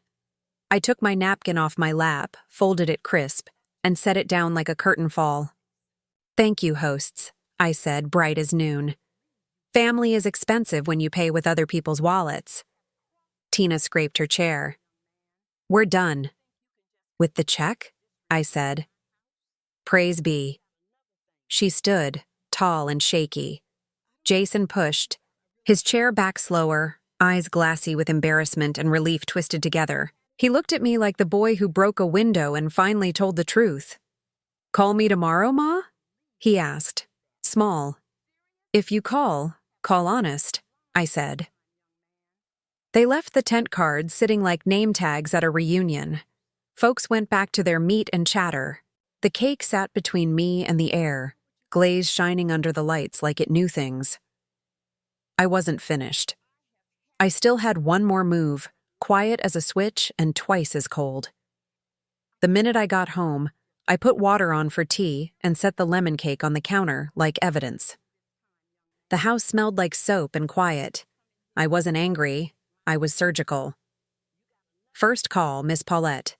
I took my napkin off my lap, folded it crisp, and set it down like a curtain fall. Thank you, hosts, I said, bright as noon. Family is expensive when you pay with other people's wallets. Tina scraped her chair. We're done. With the check? I said. Praise be. She stood, tall and shaky. Jason pushed, his chair back slower, eyes glassy with embarrassment and relief twisted together. He looked at me like the boy who broke a window and finally told the truth. Call me tomorrow, Ma? He asked, small. If you call honest, I said. They left the tent cards sitting like name tags at a reunion. Folks went back to their meat and chatter. The cake sat between me and the air, glaze shining under the lights like it knew things. I wasn't finished. I still had one more move, quiet as a switch and twice as cold. The minute I got home, I put water on for tea and set the lemon cake on the counter like evidence. The house smelled like soap and quiet. I wasn't angry. I was surgical. First call, Miss Paulette.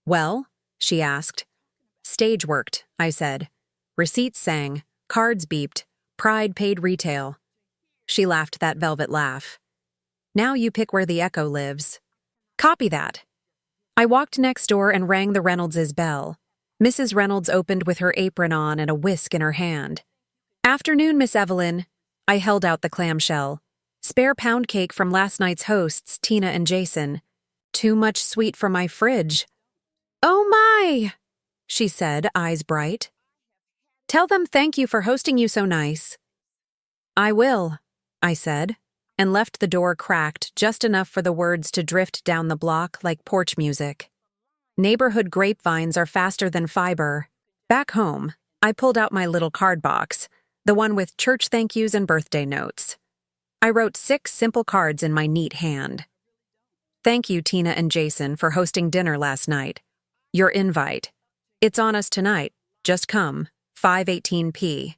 Well? She asked. Stage worked, I said. Receipts sang, cards beeped, Pride paid retail. She laughed that velvet laugh. Now you pick where the echo lives. Copy that. I walked next door and rang the Reynolds' bell. Mrs. Reynolds opened with her apron on and a whisk in her hand. Afternoon, Miss Evelyn. I held out the clamshell. Spare pound cake from last night's hosts, Tina and Jason. Too much sweet for my fridge. Oh my, she said, eyes bright. Tell them thank you for hosting you so nice. I will, I said, and left the door cracked just enough for the words to drift down the block like porch music. Neighborhood grapevines are faster than fiber. Back home, I pulled out my little card box, the one with church thank yous and birthday notes. I wrote 6 simple cards in my neat hand. Thank you, Tina and Jason, for hosting dinner last night. Your invite. It's on us tonight. Just come. 5:18 p.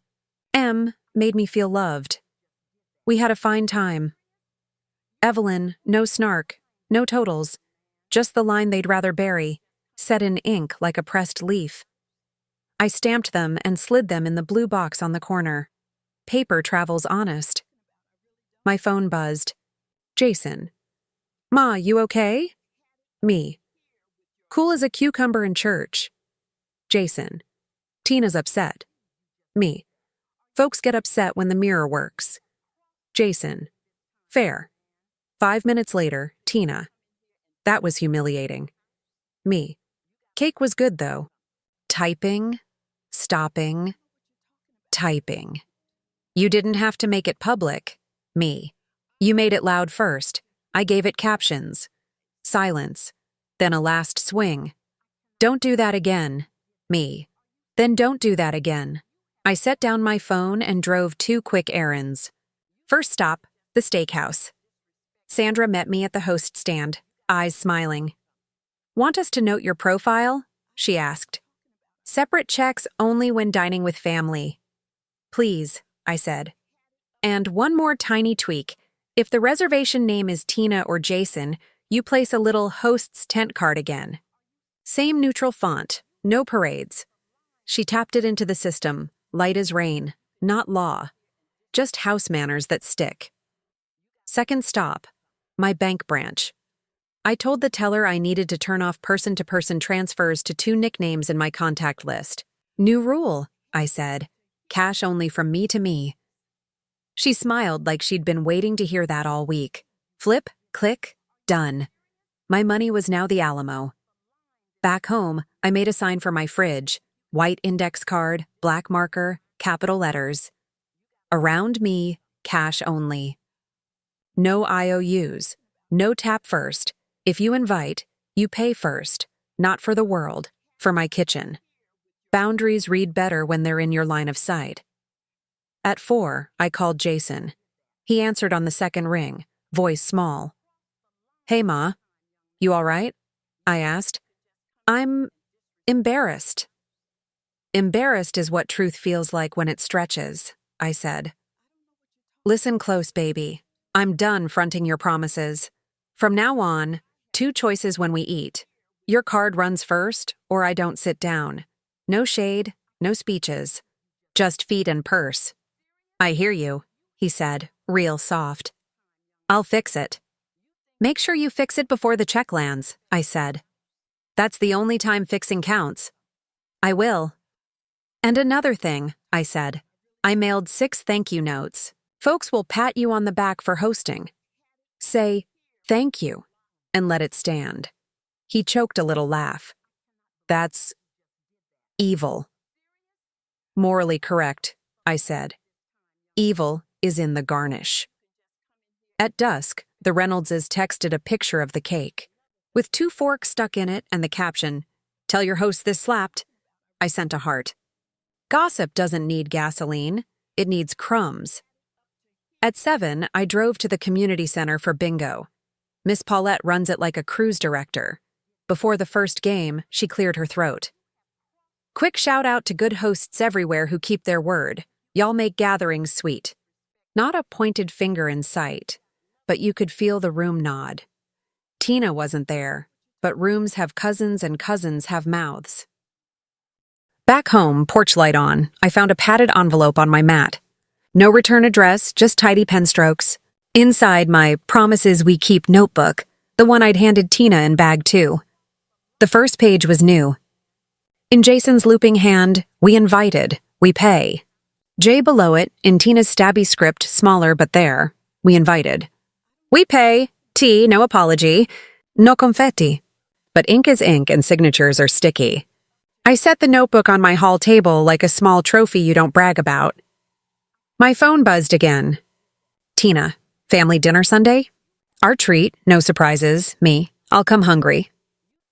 M made me feel loved. We had a fine time. Evelyn, no snark, no totals. Just the line they'd rather bury, set in ink like a pressed leaf. I stamped them and slid them in the blue box on the corner. Paper travels honest. My phone buzzed. Jason. Ma, you okay? Me. Cool as a cucumber in church. Jason. Tina's upset. Me. Folks get upset when the mirror works. Jason. Fair. 5 minutes later, Tina. That was humiliating. Me. Cake was good, though. Typing. Stopping. Typing. You didn't have to make it public. Me. You made it loud first. I gave it captions. Silence. Then a last swing. Don't do that again. Me. Then don't do that again. I set down my phone and drove 2 quick errands. First stop, the steakhouse. Sandra met me at the host stand, eyes smiling. Want us to note your profile? She asked. Separate checks only when dining with family. Please, I said. and one more tiny tweak. If the reservation name is Tina or Jason, you place a little host's tent card again. Same neutral font, no parades. She tapped it into the system, light as rain, not law. Just house manners that stick. Second stop, my bank branch. I told the teller I needed to turn off person-to-person transfers to 2 nicknames in my contact list. New rule, I said. Cash only from me to me. She smiled like she'd been waiting to hear that all week. Flip, click, done. My money was now the Alamo. Back home, I made a sign for my fridge. White index card, black marker, capital letters. Around me, cash only. No IOUs. No tap first. If you invite, you pay first. Not for the world, for my kitchen. Boundaries read better when they're in your line of sight. At 4, I called Jason. He answered on the second ring, voice small. Hey, Ma. You all right? I asked. I'm embarrassed. Embarrassed is what truth feels like when it stretches, I said. Listen close, baby. I'm done fronting your promises. From now on, 2 choices when we eat. Your card runs first, or I don't sit down. No shade, no speeches. Just feet and purse. I hear you, he said, real soft. I'll fix it. Make sure you fix it before the check lands, I said. That's the only time fixing counts. I will. And another thing, I said. I mailed 6 thank you notes. Folks will pat you on the back for hosting. Say, thank you, and let it stand. He choked a little laugh. That's evil. Morally correct, I said. Evil is in the garnish. At dusk, the Reynoldses texted a picture of the cake. With 2 forks stuck in it and the caption, "Tell your host this slapped," I sent a heart. Gossip doesn't need gasoline, it needs crumbs. At 7, I drove to the community center for bingo. Miss Paulette runs it like a cruise director. Before the first game, she cleared her throat. Quick shout out to good hosts everywhere who keep their word. Y'all make gatherings sweet. Not a pointed finger in sight, but you could feel the room nod. Tina wasn't there, but rooms have cousins and cousins have mouths. Back home, porch light on, I found a padded envelope on my mat. No return address, just tidy pen strokes. Inside my Promises We Keep notebook, the one I'd handed Tina in bag 2. The first page was new. In Jason's looping hand, we invited, we pay. J below it, in Tina's stabby script, smaller but there, we invited. We pay, T, no apology, no confetti. But ink is ink and signatures are sticky. I set the notebook on my hall table like a small trophy you don't brag about. My phone buzzed again. Tina, family dinner Sunday? Our treat, no surprises, me. I'll come hungry.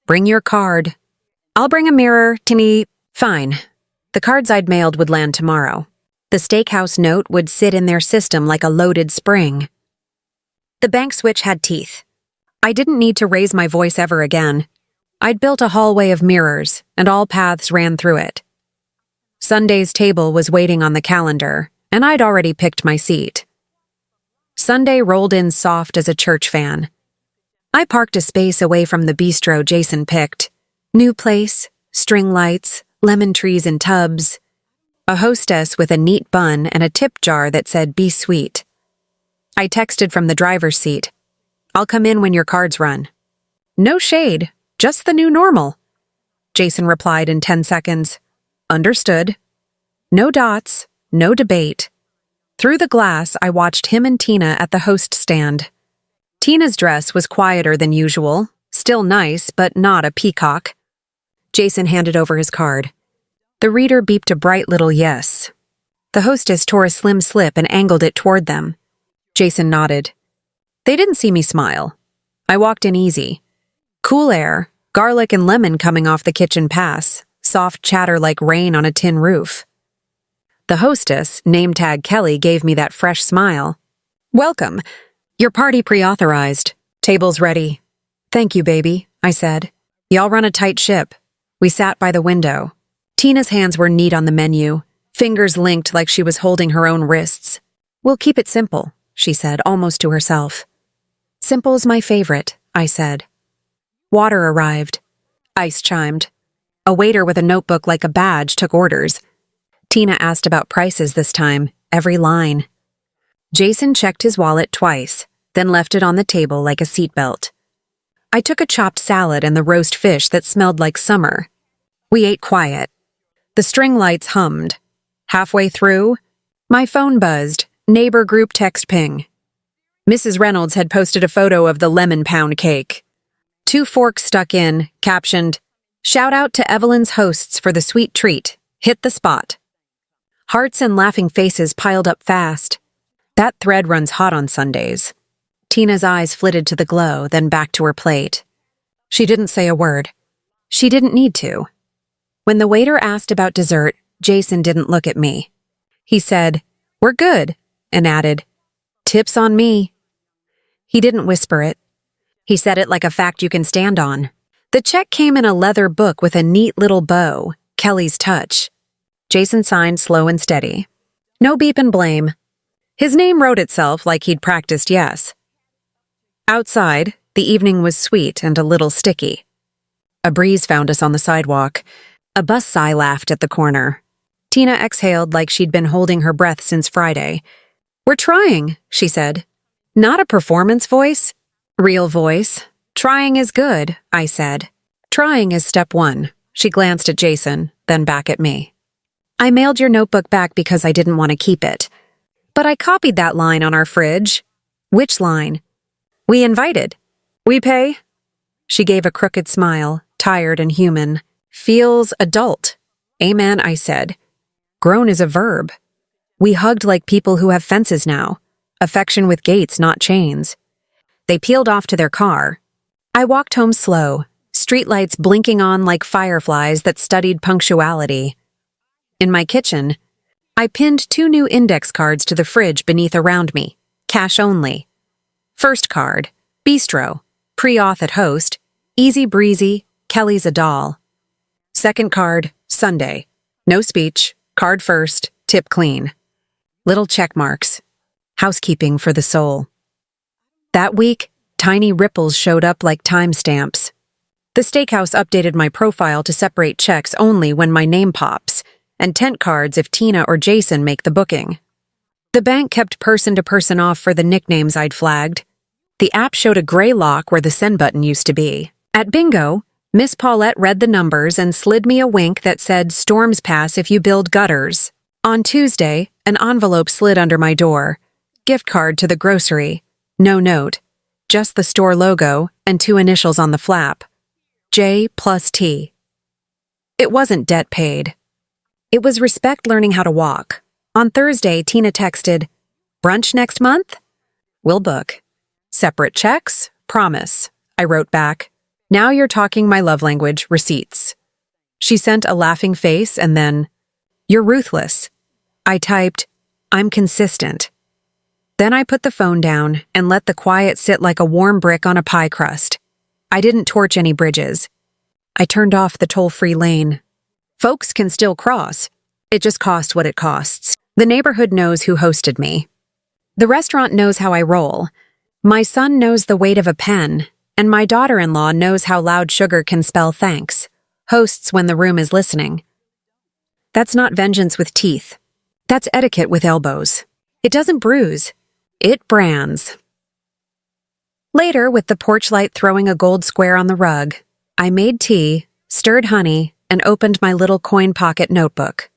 Bring your card. I'll bring a mirror, Tinny. Fine. The cards I'd mailed would land tomorrow. The steakhouse note would sit in their system like a loaded spring. The bank switch had teeth. I didn't need to raise my voice ever again. I'd built a hallway of mirrors, and all paths ran through it. Sunday's table was waiting on the calendar, and I'd already picked my seat. Sunday rolled in soft as a church fan. I parked a space away from the bistro Jason picked. New place, string lights, lemon trees in tubs. A hostess with a neat bun and a tip jar that said, "Be sweet." I texted from the driver's seat. I'll come in when your cards run. No shade, just the new normal. Jason replied in 10 seconds. Understood. No dots, no debate. Through the glass, I watched him and Tina at the host stand. Tina's dress was quieter than usual, still nice, but not a peacock. Jason handed over his card. The reader beeped a bright little yes. The hostess tore a slim slip and angled it toward them. Jason nodded. They didn't see me smile. I walked in easy. Cool air, garlic and lemon coming off the kitchen pass, soft chatter like rain on a tin roof. The hostess, name tag Kelly, gave me that fresh smile. Welcome. Your party pre-authorized. Table's ready. Thank you, baby, I said. Y'all run a tight ship. We sat by the window. Tina's hands were neat on the menu, fingers linked like she was holding her own wrists. We'll keep it simple, she said, almost to herself. Simple's my favorite, I said. Water arrived. Ice chimed. A waiter with a notebook like a badge took orders. Tina asked about prices this time, every line. Jason checked his wallet twice, then left it on the table like a seatbelt. I took a chopped salad and the roast fish that smelled like summer. We ate quiet. The string lights hummed. Halfway through, my phone buzzed, neighbor group text ping. Mrs. Reynolds had posted a photo of the lemon pound cake. 2 forks stuck in, captioned, "Shout out to Evelyn's hosts for the sweet treat. Hit the spot." Hearts and laughing faces piled up fast. That thread runs hot on Sundays. Tina's eyes flitted to the glow, then back to her plate. She didn't say a word. She didn't need to. When the waiter asked about dessert, Jason didn't look at me. He said, "We're good," and added, "Tips on me." He didn't whisper it. He said it like a fact you can stand on. The check came in a leather book with a neat little bow, Kelly's touch. Jason signed slow and steady. No beep and blame. His name wrote itself like he'd practiced yes. Outside, the evening was sweet and a little sticky. A breeze found us on the sidewalk. A bus sigh laughed at the corner. Tina exhaled like she'd been holding her breath since Friday. "We're trying," she said. "Not a performance voice. Real voice. Trying is good," I said. "Trying is step 1. She glanced at Jason, then back at me. "I mailed your notebook back because I didn't want to keep it. But I copied that line on our fridge." "Which line?" "We invited. We pay." She gave a crooked smile, tired and human. "Feels adult." "Amen," I said. "Grown is a verb." We hugged like people who have fences now. Affection with gates, not chains. They peeled off to their car. I walked home slow, streetlights blinking on like fireflies that studied punctuality. In my kitchen, I pinned 2 new index cards to the fridge beneath around me, cash only. First card, bistro, pre-auth at host, easy breezy, Kelly's a doll. Second card, Sunday, no speech, card first, tip clean. Little check marks, housekeeping for the soul. That week, tiny ripples showed up like timestamps. The steakhouse updated my profile to separate checks only when my name pops, and tent cards if Tina or Jason make the booking. The bank kept person-to-person off for the nicknames I'd flagged. The app showed a gray lock where the send button used to be. At bingo, Miss Paulette read the numbers and slid me a wink that said storms pass if you build gutters. On Tuesday, an envelope slid under my door. Gift card to the grocery. No note. Just the store logo and 2 initials on the flap. J+T. It wasn't debt paid. It was respect learning how to walk. On Thursday, Tina texted, "Brunch next month?" "We'll book." "Separate checks? Promise." I wrote back, "Now you're talking my love language, receipts." She sent a laughing face and then, "You're ruthless." I typed, "I'm consistent." Then I put the phone down and let the quiet sit like a warm brick on a pie crust. I didn't torch any bridges. I turned off the toll-free lane. Folks can still cross. It just costs what it costs. The neighborhood knows who hosted me. The restaurant knows how I roll. My son knows the weight of a pen, and my daughter-in-law knows how loud sugar can spell thanks. Hosts when the room is listening. That's not vengeance with teeth. That's etiquette with elbows. It doesn't bruise. It brands. Later, with the porch light throwing a gold square on the rug, I made tea, stirred honey, and opened my little coin pocket notebook.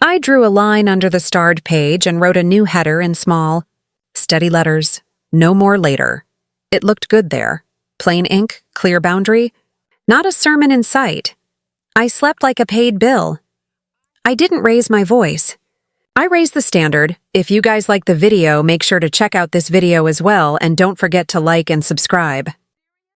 I drew a line under the starred page and wrote a new header in small, steady letters, "No more later." It looked good there. Plain ink, clear boundary. Not a sermon in sight. I slept like a paid bill. I didn't raise my voice. I raised the standard. If you guys like the video, make sure to check out this video as well and don't forget to like and subscribe.